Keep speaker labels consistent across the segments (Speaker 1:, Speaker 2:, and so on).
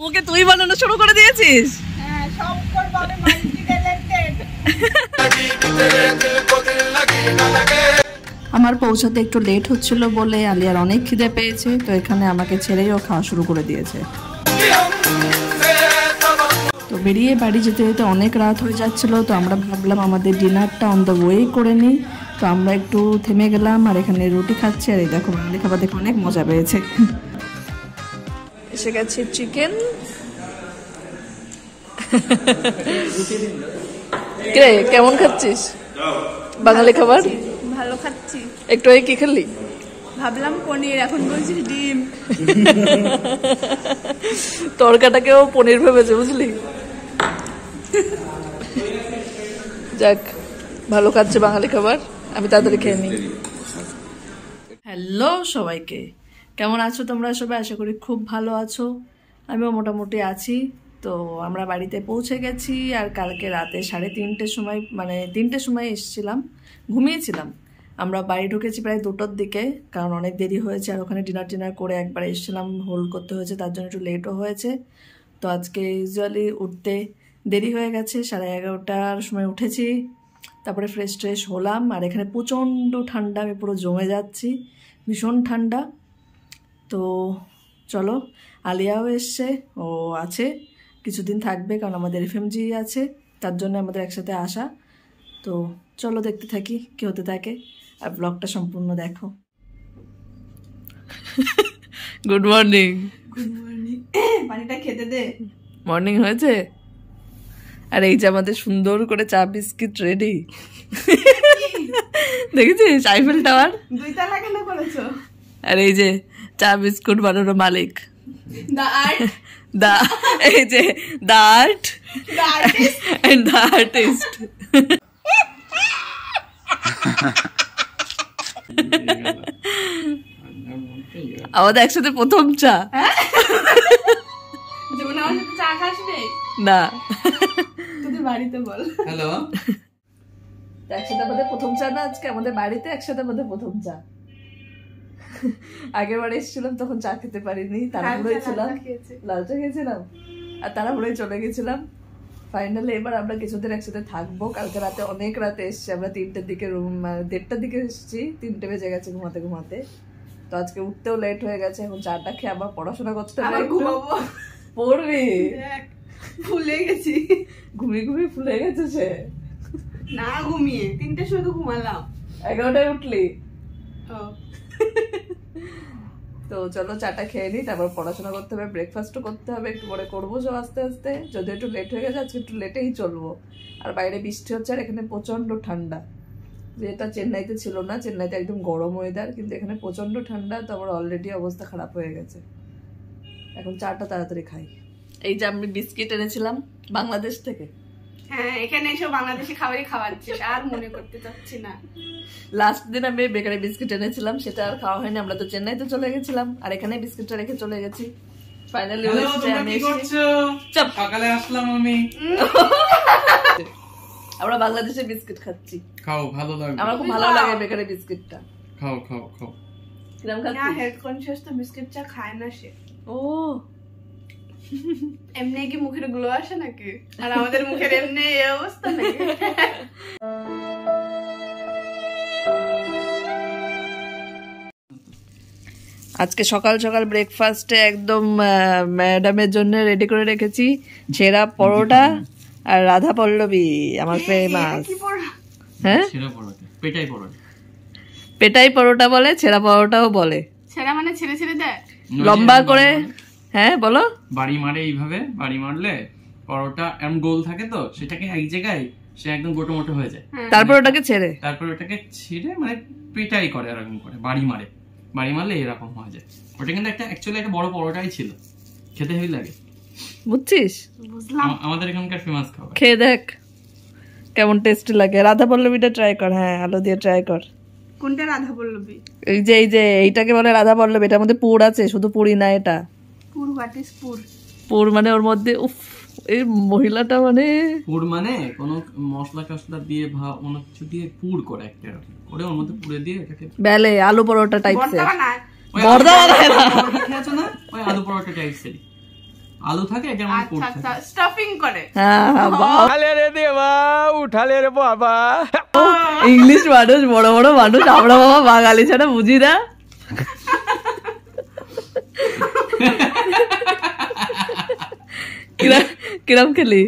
Speaker 1: ওকে তুই বানানো শুরু করে দিয়েছিস?
Speaker 2: হ্যাঁ, সব করব আমি মাল্টি ট্যালেন্টেড।
Speaker 1: আমার পৌঁছাতে একটু লেট হচ্ছিল বলে আলিয়ার অনেক খিদে পেয়েছে, তো এখানে আমাকে ছেড়েই ও খাওয়া শুরু করে দিয়েছে। তো বেরিয়ে বাড়ি যেতে যেতে অনেক রাত হয়ে যাচ্ছিল, তো আমরা ভাবলাম আমাদের ডিনারটা অন দ্য ওয়েই করে নিই। তো আমরা একটু থেমে গেলাম আর এখানে রুটি খাচ্ছি, আর এই দেখো বাঙালি খাবার দেখে অনেক মজা পেয়েছে। এসে গেছে চিকেন। কে কেমন খাচ্ছিস বাঙালি খাবার?
Speaker 2: ভালো খাচ্ছি।
Speaker 1: একটু আগে কি খেলি?
Speaker 2: ভাবলাম পনির, এখন বলছিস ডিম।
Speaker 1: তরকাটাকেও পনির ভেবেছে বুঝলি। যাক, ভালো খাচ্ছে বাঙালি খাবার, আমি তাড়াতাড়ি খেয়ে নিই। হ্যালো সবাইকে, কেমন আছো তোমরা সবাই? আশা করি খুব ভালো আছো, আমিও মোটামুটি আছি। তো আমরা বাড়িতে পৌঁছে গেছি, আর কালকে রাতে 3:30 সময়, মানে 3টের সময় এসেছিলাম, ঘুমিয়েছিলাম। আমরা বাড়ি ঢুকেছি প্রায় 2টোর দিকে, কারণ অনেক দেরি হয়েছে, আর ওখানে ডিনার করে একবার এসেছিলাম, হোল্ড করতে হয়েছে, তার জন্য একটু লেটও হয়েছে। তো আজকে ইউজুয়ালি উঠতে দেরি হয়ে গেছে, 11:30টার সময় উঠেছি, তারপরে ফ্রেশ হলাম। আর এখানে প্রচণ্ড ঠান্ডা, আমি পুরো জমে যাচ্ছি, ভীষণ ঠান্ডা। তো চলো, আলিয়াও এসছে, ও আছে, কিছুদিন থাকবে, কারণ আমাদের FMG আছে, তার জন্য আমাদের একসাথে আসা। তো চলো দেখতে থাকি কি হতে থাকে, আর ব্লগটা সম্পূর্ণ দেখো। Good morning.
Speaker 2: Good morning. পানিটা খেতে দে।
Speaker 1: মর্নিং হয়েছে। আর এই যে আমাদের সুন্দর করে চা বিস্কিট রেডি। দেখেছিস আইফেল টাওয়ার
Speaker 2: 2 তলা কেন করেছো?
Speaker 1: আর এই যে চা বিস্কুট বানানোর মালিক,
Speaker 2: দা আর্ট,
Speaker 1: এই যে দা আর্ট এন্ড দা আর্টিস্ট। আমাদের একসাথে প্রথম চা।
Speaker 2: জীবনে আমার সাথে চা খাস
Speaker 1: না,
Speaker 2: তোদের বাড়িতে বল।
Speaker 3: হ্যালো,
Speaker 1: একসাথে আমাদের প্রথম চা না, আজকে আমাদের বাড়িতে একসাথে আমাদের প্রথম চা। আগের বারে এসেছিলাম তখন চা খেতে পারিনি, তাড়াহুড়োই ছিলাম, লাল চা খেয়েছিলাম আর তাড়াহুড়োই চলে গেছিলাম। ফাইনালি এবার আমরা কিছুদিন একসাথে থাকবো। কালকে রাতে অনেক রাতে এসছি আমরা, 3টের দিকে, 1:30টার দিকে এসেছি, 3টে বেজে গেছে ঘুমাতে। তো আজকে উঠতেও লেট হয়ে গেছে, এখন চাটা খেয়ে আবার পড়াশোনা করতে হবে। পড়বি?
Speaker 2: ফুলে গেছি,
Speaker 1: ঘুমিয়ে ফুলে গেছে সে।
Speaker 2: না ঘুমিয়ে 3টের সময় তো ঘুমালাম,
Speaker 1: 11টায় উঠলি। তো চলো চাটা খেয়ে নিই, তারপর পড়াশোনা করতে হবে, ব্রেকফাস্টও করতে হবে, একটু পরে করবো সব আস্তে আস্তে। যদি একটু লেট হয়ে গেছে আজকে, একটু লেটেই চলবো। আর বাইরে বৃষ্টি হচ্ছে, আর এখানে প্রচন্ড ঠান্ডা, যেটা চেন্নাইতে ছিল না। চেন্নাইতে একদম গরম ওয়েদার, কিন্তু এখানে প্রচন্ড ঠান্ডা। তো আমার অলরেডি অবস্থা খারাপ হয়ে গেছে, এখন চাটা তাড়াতাড়ি খাই। এই যে আমি বিস্কিট এনেছিলাম বাংলাদেশ থেকে।
Speaker 2: হ্যাঁ, এখানে এসে বাংলাদেশি খাবারই খাওয়াচ্ছিস, আর মনে করতে চাচ্ছি না।
Speaker 1: লাস্ট দিন আমি বেকারি বিস্কিট এনেছিলাম, সেটা আর খাওয়া হয়নি, আমরা তো চেন্নাইতে চলে গেছিলাম, আর এখানে বিস্কিটটা রেখে চলে গেছি। ফাইনালি আমি
Speaker 3: সকালে আসলাম আমি।
Speaker 1: আমরা বাংলাদেশে বিস্কিট খাচ্ছি।
Speaker 3: খাও, ভালো লাগে,
Speaker 1: আমার খুব ভালো লাগে বেকারি বিস্কিটটা।
Speaker 3: খাও।
Speaker 1: কিরম খাচ্ছি?
Speaker 2: না, হেলথ কনসিয়াস তো বিস্কিট চা খায় না সে।
Speaker 1: ও,
Speaker 2: এমনি কি মুখের গ্লো আসে নাকি? আর আমাদের মুখের এমনি এই অবস্থা নাকি?
Speaker 1: আজকে সকাল সকাল ব্রেকফাস্টে একদম ম্যাডামের জন্য রেডি করে রেখেছি ছেঁড়া পরোটা আর রাধা পল্লবী, আমার ফেমাস। হ্যাঁ, পেটাই পরোটা বলে, ছেঁড়া পরোটাও বলে।
Speaker 2: ছেঁড়া মানে ছেড়ে ছেড়ে দেয়,
Speaker 1: লম্বা করে। হ্যাঁ বলো।
Speaker 3: বাড়ি মারে এইভাবে, বাড়ি মারলে পরোটা এমন গোল থাকে, তো সেটাকে এক জায়গায় সে একদম গোটো মোটো হয়ে যায়।
Speaker 1: তারপর ওটাকে ছেড়ে
Speaker 3: মানে পেটাই করে, এরকম করে বাড়ি মারলে এরকম হয়ে যায়। ওটা কিন্তু অ্যাকচুয়ালি একটা বড় পরোটাই ছিল, খেতে হেভি লাগে, বুঝছিস? আমাদের এখানকার ফেমাস খাবার।
Speaker 1: খেয়ে দেখ কেমন টেস্টি লাগে। রাধা পল্লবীটা ট্রাই কর। হ্যাঁ, আলু দিয়ে ট্রাই কর।
Speaker 2: কোনটা রাধা পল্লবী?
Speaker 1: এই যে এইটাকে বলে রাধা পল্লবী, এটার মধ্যে পুর আছে, শুধু পুরি না এটা।
Speaker 2: পুর? হোয়াট ইজ পুর?
Speaker 1: পুর মানে ওর মধ্যে, উফ, এই মহিলাটা মানে
Speaker 3: পুর মানে কোনো মশলা টসলা দিয়ে অন্য কিছু দিয়ে পুর করে একটা করে ওর মধ্যে পুরে দিয়ে এটাকে
Speaker 1: বেলে আলু পরোটা টাইপের
Speaker 2: বর্দা বানায়।
Speaker 1: বর্দা বানায় না
Speaker 3: খেয়েছো না ওই আলু পরোটা টাইপের আলু থাকে এটা আমার পুর
Speaker 2: আচ্ছা
Speaker 3: থাকে
Speaker 2: স্টাফিং করে।
Speaker 1: হ্যাঁ
Speaker 4: উঠালে রে দেবা উঠালে রে বাবা
Speaker 1: ইংলিশ মানুষ বড় বড় মানুষ আমরা বাবা বাঙালি ছাড়া বুঝি না কিরম খেলি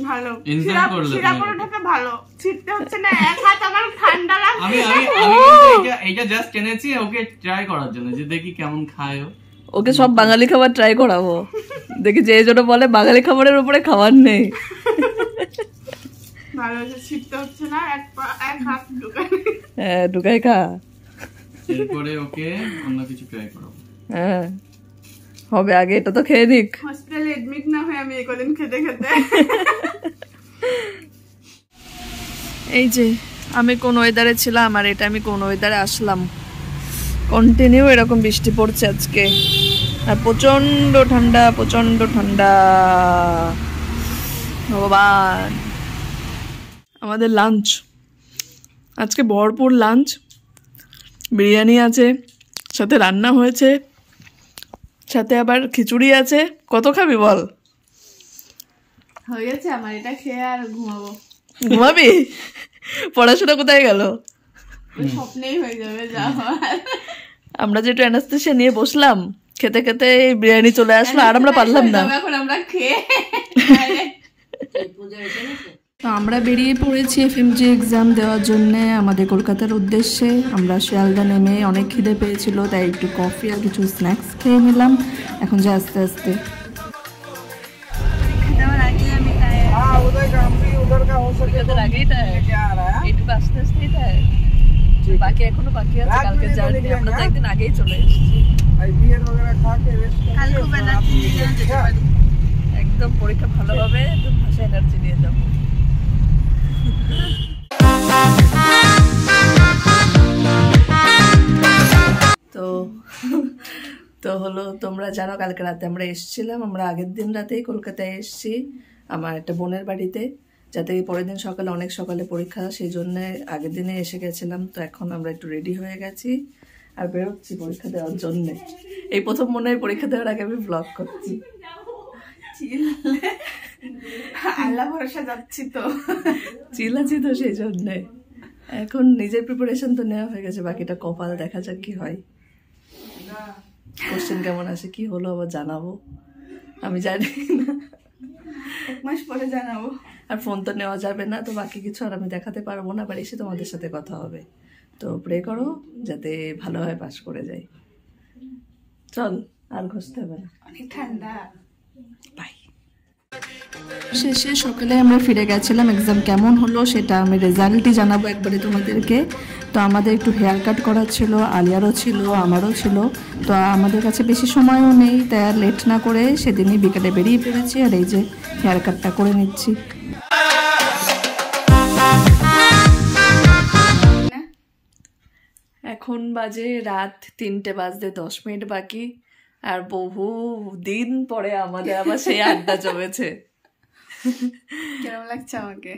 Speaker 2: ভালো
Speaker 3: Insult করলে
Speaker 2: শিরা
Speaker 3: তুমি
Speaker 2: পরোটাটা ভালো ছিটতে হচ্ছে না, এক হাত আমার ঠান্ডা লাগছে।
Speaker 3: আমি আমি আমি এইটা জাস্ট এনেছি ওকে ট্রাই করার জন্য যে দেখি কেমন খায় ও।
Speaker 1: ওকে সব বাঙালি খাবার ট্রাই করাবো দেখি যে জন্য বলে বাঙালি খাবারের উপরে খাবার নেই
Speaker 2: ভালো হচ্ছে, ছিটতে হচ্ছে না, এক হাত ঢুকায়।
Speaker 1: হ্যাঁ ঢুকাই খা
Speaker 3: এরপরে ওকে অন্য কিছু ট্রাই করাবো।
Speaker 1: হ্যাঁ হবে, আগে এটা তো খেয়ে নিক।
Speaker 2: হসপিটালে এডমিট না হয়ে আমি একদিন খেতে খেতে
Speaker 1: এই যে আমি কোন ওয়েদারে ছিলাম আর এটা আমি কোন ওয়েদারে আসলাম। কন্টিনিউ এরকম বৃষ্টি পড়ছে আজকে আর প্রচন্ড ঠান্ডা প্রচন্ড ঠান্ডা। ভগবান, আমাদের লাঞ্চ আজকে ভরপুর লাঞ্চ, বিরিয়ানি আছে, সাথে রান্না হয়েছে, সাথে আবার খিচুড়ি আছে। কত খাবি বল?
Speaker 2: হয়ে গেছে আমার, এটা খেয়ে আর ঘুমাবো।
Speaker 1: ঘুমাবি? পড়াশোনা কোথায় গেল?
Speaker 2: ওই স্বপ্নেই হয়ে যাবে যা হওয়ার।
Speaker 1: আমরা যেটা অ্যানাস্থেশিয়া নিয়ে বসলাম, খেতে খেতে এই বিরিয়ানি চলে আসলো আর আমরা পারলাম না।
Speaker 2: এখন আমরা খেয়ে
Speaker 1: তো আমরা বেরিয়ে পড়েছি এফএমজি এক্সাম দেওয়ার জন্য আমাদের কলকাতার উদ্দেশ্যে। আমরা শিয়ালদা নেমে অনেক খিদে পেয়েছিল, তাই একটু কফি আর কিছু স্ন্যাক্স খেয়ে নিলাম। এখন যে আস্তে আস্তে বাকি এখনো বাকি আছে, কালকে জার্নি আমরা তো একদিন আগেই চলে এসেছি। একদম পরীক্ষা ভালো হবে, একদম ভাষা এনার্জি নিয়ে যাবো। তো তো হলো, তোমরা জানো কালকে রাতে আমরা এসেছিলাম, আমরা আগের দিন রাতেই কলকাতায় এসেছি আমার একটা বোনের বাড়িতে, যাতে পরের দিন সকালে অনেক সকালে পরীক্ষা, সেই জন্য আগের দিনে এসে গেছিলাম। তো এখন আমরা একটু রেডি হয়ে গেছি আর বেরোচ্ছি পরীক্ষা দেওয়ার জন্যে। এই প্রথম মনে হয় পরীক্ষা দেওয়ার আগে আমি ব্লগ করছি।
Speaker 2: আল্লাহ ভরসা যাচ্ছি তো,
Speaker 1: চিল আছি তো সেই জন্যে। এখন নিজের প্রিপারেশন তো নেওয়া হয়ে গেছে, বাকিটা কপাল, দেখা যাক কি হয়। কোশ্চেন কেমন আসে কি হলো আবার জানাবো, আমি জানি না,
Speaker 2: 1 মাস পরে জানাবো।
Speaker 1: আর ফোন তো নেওয়া যাবে না, তো বাকি কিছু আর আমি দেখাতে পারবো না, আবার এসে তোমাদের সাথে কথা হবে। তো প্রে করো যাতে ভালোভাবে পাস করে যাই। চল, আর ঘষতে হবে না,
Speaker 2: অনেক ঠান্ডা।
Speaker 1: বাই। শেষে সকালে আমরা ফিরে গেছিলাম, এক্সাম কেমন হলো সেটা আমি রেজাল্টই জানাবো একবারে তোমাদেরকে। তো আমাদের একটু হেয়ার কাট করার ছিল, আলিয়ারও ছিল, আমারও ছিল। তো আমাদের কাছে বেশি সময়ও নেই, তাই আর লেট না করে সেদিনই বিকেলে বেরিয়ে পড়েছি। আর এই যে হেয়ার কাটটা করে নিচ্ছি। এখন বাজে রাত 3টে বাজতে 10 মিনিট বাকি, আর বহু দিন পরে আমাদের আবার সেই আড্ডা জমেছে।
Speaker 2: কেমন লাগছে আমাকে?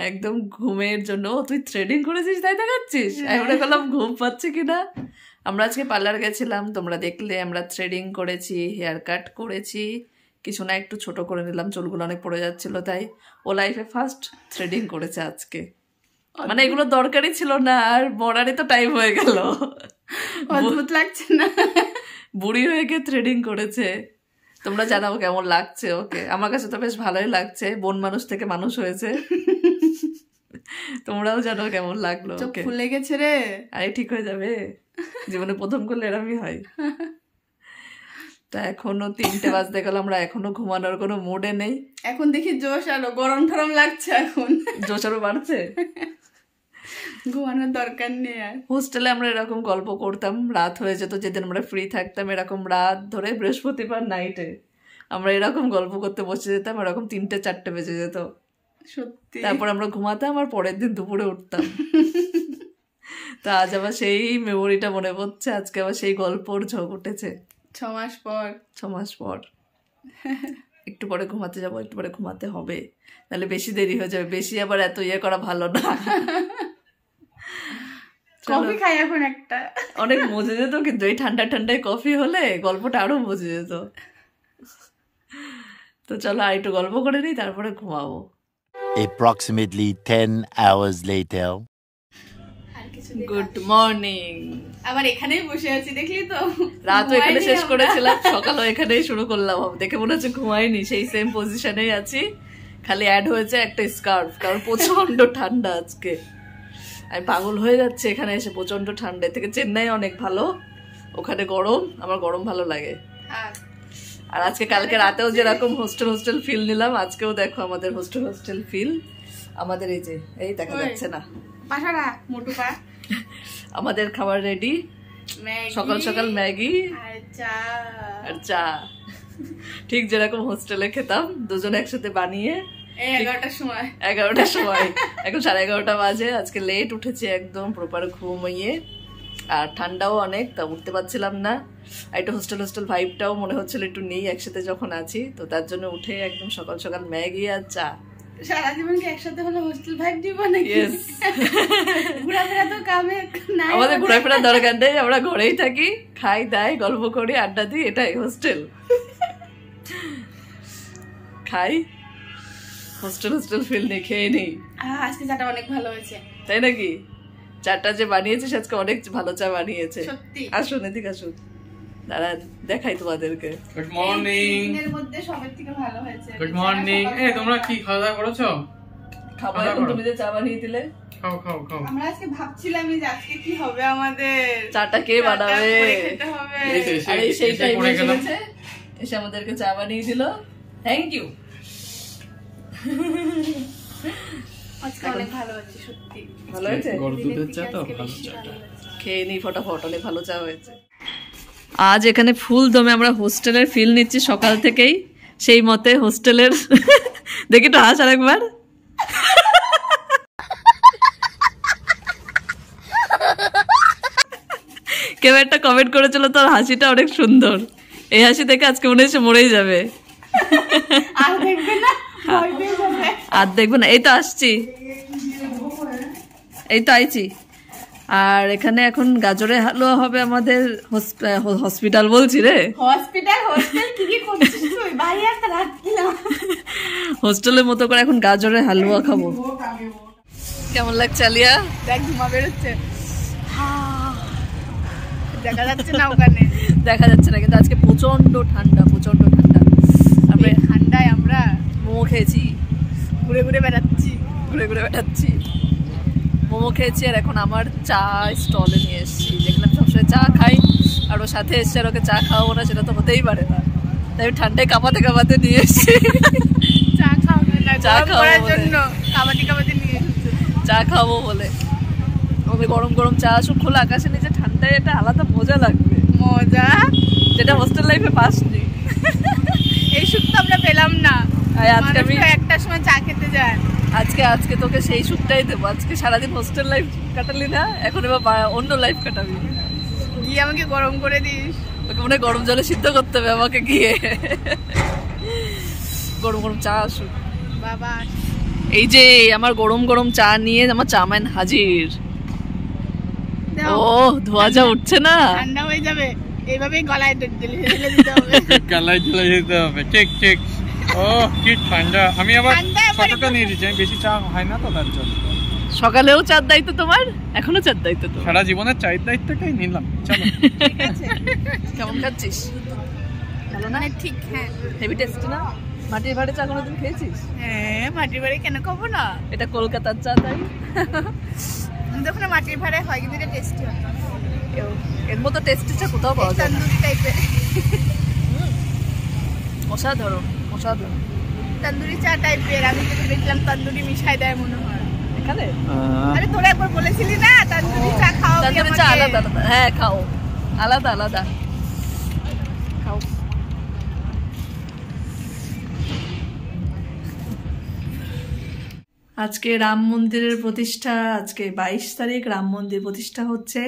Speaker 1: একদম ঘুমের জন্য। তুই থ্রেডিং করেছিস তাই দেখাচ্ছিস? আমরা বললাম ঘুম পাচ্ছে কিনা। আমরা আজকে পার্লার গেছিলাম, তোমরা দেখলে। আমরা থ্রেডিং করেছি, হেয়ার কাট করেছি, কিছু না একটু ছোট করে নিলাম, চুলগুলো অনেক পড়ে যাচ্ছিল, তাই ও লাইফে ফার্স্ট থ্রেডিং করেছে আজকে। মানে এগুলো দরকারই ছিল না, আর মরারই তো টাইম হয়ে গেল।
Speaker 2: অদ্ভুত লাগছে না?
Speaker 1: বুড়ি হয়ে গিয়ে থ্রেডিং করেছে। তোমরা জানাও কেমন লাগছে ওকে। আমার কাছে তো বেশ ভালোই লাগছে, বোন মানুষ থেকে মানুষ হয়েছে। তোমরাও জানো কেমন লাগলো
Speaker 2: চোখ
Speaker 1: ওকে।
Speaker 2: ফুলে গেছে রে।
Speaker 1: আরে ঠিক হয়ে যাবে, জীবনে প্রথম করলে এরমই হয়। তা এখনো 3টে বাজতে গেল, আমরা এখনো ঘুমানোর কোনো মুডে নেই।
Speaker 2: এখন দেখি জোশ আলো, গরম ঠরম লাগছে এখন।
Speaker 1: জোশ আরো বাড়ছে।
Speaker 2: ঘুমানোর দরকার নেই আর।
Speaker 1: হোস্টেলে আমরা এরকম গল্প করতাম, রাত হয়ে যেত যেদিন আমরা ফ্রি থাকতাম, এরকম রাত ধরে বৃহস্পতিবার নাইটে আমরা এরকম গল্প করতে বসে যেতাম, এরকম 3টে-4টে বেজে যেত।
Speaker 2: সত্যি।
Speaker 1: তারপর আমরা ঘুমাতাম আর পরের দিন দুপুরে উঠতাম। তা আজ আবার সেই মেমোরিটা মনে পড়ছে, আজকে আবার সেই গল্পর ঝোঁক উঠেছে
Speaker 2: 6 মাস পর।
Speaker 1: 6 মাস পর। একটু পরে ঘুমাতে যাব, একটু পরে ঘুমাতে হবে, তাহলে বেশি দেরি হয়ে যাবে, বেশি আবার এত ইয়ে করা ভালো না।
Speaker 2: কফি খাই এখন একটা।
Speaker 1: অনেক মজে যেত, কিন্তু এই ঠান্ডা ঠান্ডায় কফি হলে গল্পটা আরো মজে যেত। তো চলো আর একটু গল্প করে নিই, তারপরে ঘুমাবো।
Speaker 5: Approximately 10 hours later.
Speaker 1: Good morning.
Speaker 2: আবার এখানেই বসে আছি, দেখলি তো?
Speaker 1: রাতও এখানে শেষ করেছিলাম, সকালও এখানেই শুরু করলাম। দেখে মনে হচ্ছে ঘুমাইনি, সেই সেম পজিশনেই আছি, খালি অ্যাড হয়েছে একটা স্কার্ফ, কারণ প্রচন্ড ঠান্ডা আজকে। আমি পাগল হয়ে যাচ্ছে এখানে এসে, প্রচন্ড ঠান্ডা। থেকে চেন্নাই অনেক ভালো, ওখানে গরম, আমার গরম ভালো লাগে। আর আজকে কালকে রাতেও যেরকম হোস্টেল ফিল নিলাম, আজকেও দেখো আমাদের হোস্টেল ফিল। আমাদের এই যে এই দেখা যাচ্ছে না
Speaker 2: পাশারা মোটুকা,
Speaker 1: আমাদের খাবার রেডি, সকাল সকাল ম্যাগি আর চা, ঠিক যেরকম হোস্টেলে খেতাম দুজনে একসাথে বানিয়ে। 11টার সময়, এখন 11:30 বাজে। আজকে লেট উঠেছি একদম, প্রপার ঘুমিয়ে, আর ঠান্ডাও অনেক, তা উঠতে পারছিলাম না। আর একটু হোস্টেল ভাইবটাও মনে হচ্ছিল একটু নেই একসাথে যখন আছি, তো তার জন্য উঠে একদম সকাল সকাল ম্যাগি আর চা।
Speaker 2: সারা জীবন কি একসাথে হলে হোস্টেল ভাইব দিব নাকি? ঘোরাফেরা তো কামে নাই,
Speaker 1: আমাদের ঘোরাফেরার দরকার নেই, আমরা ঘরেই থাকি, খাই দাই, গল্প করি, আড্ডা দিই, এটাই হোস্টেল। খাই, হোস্টেল ফিল নেই, খেয়ে নেই।
Speaker 2: আজকে চাটা অনেক ভালো হয়েছে।
Speaker 1: তাই নাকি? চাটা যে বানিয়েছিস আজকে অনেক ভালো চা বানিয়েছে।
Speaker 2: সত্যি।
Speaker 1: আসুন এদিকে আসুন, দাঁড়ান দেখাই তোমাদেরকে।
Speaker 3: Good morning.
Speaker 2: দিনের মধ্যে সবার থেকে ভালো হয়েছে।
Speaker 3: Good morning. এই তোমরা কি খাওয়া দাওয়া করেছো?
Speaker 1: খাবো এখন, তুমি যে চা বানিয়ে দিলে।
Speaker 3: খাও।
Speaker 2: আমরা আজকে ভাবছিলাম যে আজকে কি হবে আমাদের,
Speaker 1: চাটা কে বানাবে।
Speaker 2: খেতে হবে।
Speaker 1: আর এই সেই টাইমে এসে আমাদেরকে চা বানিয়ে দিল, থ্যাংক ইউ।
Speaker 2: আজকে অনেক ভালো হয়েছে, সত্যি
Speaker 1: ভালো হয়েছে।
Speaker 3: গরুর দুধের চা তো ভালো চাটা।
Speaker 1: খেয়ে নি ফটাফট, অনেক ভালো চা হয়েছে। আজ এখানে ফুল দমে আমরা হোস্টেলের ফিল নিচ্ছি সকাল থেকেই, সেই মতে হোস্টেলের। দেখি তো হাস আরেকবার। কেউ একটা কমেন্ট করেছিল, তোর হাসিটা অনেক সুন্দর। এই হাসি দেখে আজকে মনে হচ্ছে মরেই যাবে।
Speaker 2: আর দেখবে না, ভয় পেয়ে যাবে।
Speaker 1: আর দেখবো না, এই তো আসছি, এই তো আইছি। আর এখানে এখন গাজরের হালুয়া হবে আমাদের। হসপিটাল বলছি রে,
Speaker 2: হোস্টেল কি করছিস তুই? বাইরে একটা রাখছিলাম,
Speaker 1: হোস্টেলের মতো করে এখন গাজরের হালুয়া খাবো। কেমন লাগছে আলিয়া?
Speaker 2: দেখ ধোঁয়া বেরোচ্ছে, দেখা যাচ্ছে না ওখানে,
Speaker 1: দেখা যাচ্ছে না, কিন্তু আজকে প্রচন্ড ঠান্ডা। আমরা
Speaker 2: ঠান্ডায় আমরা
Speaker 1: মোমো খেয়েছি,
Speaker 2: ঘুরে বেড়াচ্ছি।
Speaker 1: মোমো খেয়েছি, আর এখন আমার চা স্টলে নিয়ে এসেছি, যেখানে আমি সবসময় চা খাই, আর ওর সাথে এসছে, আর ওকে চা খাওয়াবো না সেটা তো হতেই পারে না, তাই আমি ঠান্ডায় কাঁপাতে নিয়ে এসেছি।
Speaker 2: চা খাওয়াবো না,
Speaker 1: চা খাওয়ার
Speaker 2: জন্য কাঁপাতে নিয়ে এসেছি,
Speaker 1: চা খাবো বলে। আমাদের গরম চা আসুক খোলা আকাশের নিচে, ঠান্ডায় এটা আলাদা মজা লাগবে, যেটা হোস্টেল লাইফে পাসনি।
Speaker 2: এই সুখ তো আমরা পেলাম না।
Speaker 1: আজকে আমি
Speaker 2: একটা সময় চা খেতে যাই,
Speaker 1: আজকে তোকে সেই সুখটাই দেবো। আজকে সারাদিন হোস্টেল লাইফ কাটালি না, এখন এবার অন্য লাইফ কাটাবি।
Speaker 2: গিয়ে আমাকে গরম করে দিস।
Speaker 1: ওকে মনে গরম জলে সিদ্ধ করতে হবে আমাকে গিয়ে। গরম চা আসুক
Speaker 2: বাবা।
Speaker 1: এই যে আমার গরম চা নিয়ে আমার চাউমিন হাজির। ও ধোয়া যা উঠছে না,
Speaker 2: ঠান্ডা হয়ে যাবে, এইভাবেই গলায় ঢেলে দিতে হবে।
Speaker 3: গলায় ঢেলে দিতে হবে, ঠিক। ও কি ঠান্ডা। আমি আবার ছোটটা নিয়ে দিচ্ছি, আমি বেশি চা হয় না তো তার জন্য।
Speaker 1: সকালেও চার দায়িত্ব তোমার, এখনো চার দায়িত্ব তো।
Speaker 3: সারা জীবনের চায়ের দায়িত্বটাই নিলাম। চলো।
Speaker 2: ঠিক আছে।
Speaker 1: কেমন খাচ্ছিস? ভালো না?
Speaker 2: ঠিক, হ্যাঁ
Speaker 1: হেভি টেস্ট না? মাটির ভাড়ে চা কোনোদিন খেয়েছিস?
Speaker 2: হ্যাঁ, মাটির বাড়ি কেন খাবো না?
Speaker 1: এটা কলকাতার চা, তাই
Speaker 2: যখন মাটির ভাড়ে হয়, কিন্তু এটা টেস্টি হয়।
Speaker 1: এর মতো টেস্টি চা কোথাও পাওয়া যায় না।
Speaker 2: তন্দুরি টাইপের,
Speaker 1: অসাধারণ।
Speaker 2: তন্দুরি চা টাইপের। আমি যেটা দেখলাম তন্দুরি মিশাই দেয় মনে হয়
Speaker 1: এখানে।
Speaker 2: আরে তোরা একবার বলেছিলি না তন্দুরি চা খাও,
Speaker 1: তন্দুরি চা আলাদা। হ্যাঁ খাও, আলাদা খাও। আজকে রাম মন্দিরের প্রতিষ্ঠা, আজকে 22 তারিখ রাম মন্দির প্রতিষ্ঠা হচ্ছে।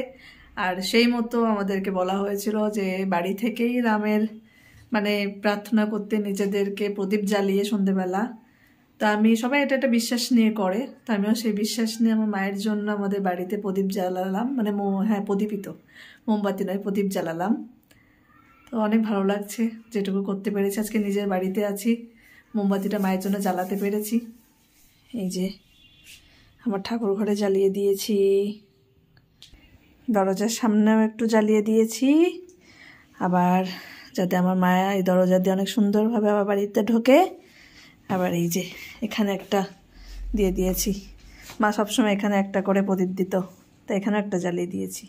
Speaker 1: আর সেই মতো আমাদেরকে বলা হয়েছিল যে বাড়ি থেকেই রামের মানে প্রার্থনা করতে নিজেদেরকে প্রদীপ জ্বালিয়ে সন্ধেবেলা। তা আমি সবাই এটা একটা বিশ্বাস নিয়ে করে, তো আমিও সেই বিশ্বাস নিয়ে আমার মায়ের জন্য আমাদের বাড়িতে প্রদীপ জ্বালালাম, মানে হ্যাঁ প্রদীপই তো, মোমবাতি নয়, প্রদীপ জ্বালালাম। তো অনেক ভালো লাগছে যেটুকু করতে পেরেছি। আজকে নিজের বাড়িতে আছি, মোমবাতিটা মায়ের জন্য জ্বালাতে পেরেছি। এই যে আমার ঠাকুর ঘরে জ্বালিয়ে দিয়েছি, দরজার সামনেও একটু জ্বালিয়ে দিয়েছি, আবার যাতে আমার মায়া এই দরজা দিয়ে অনেক সুন্দরভাবে আমার বাড়িতে ঢোকে। আবার এই যে এখানে একটা দিয়ে দিয়েছি, মা সবসময় এখানে একটা করে প্রদীপ দিত, তাই এখানে একটা জ্বালিয়ে দিয়েছি।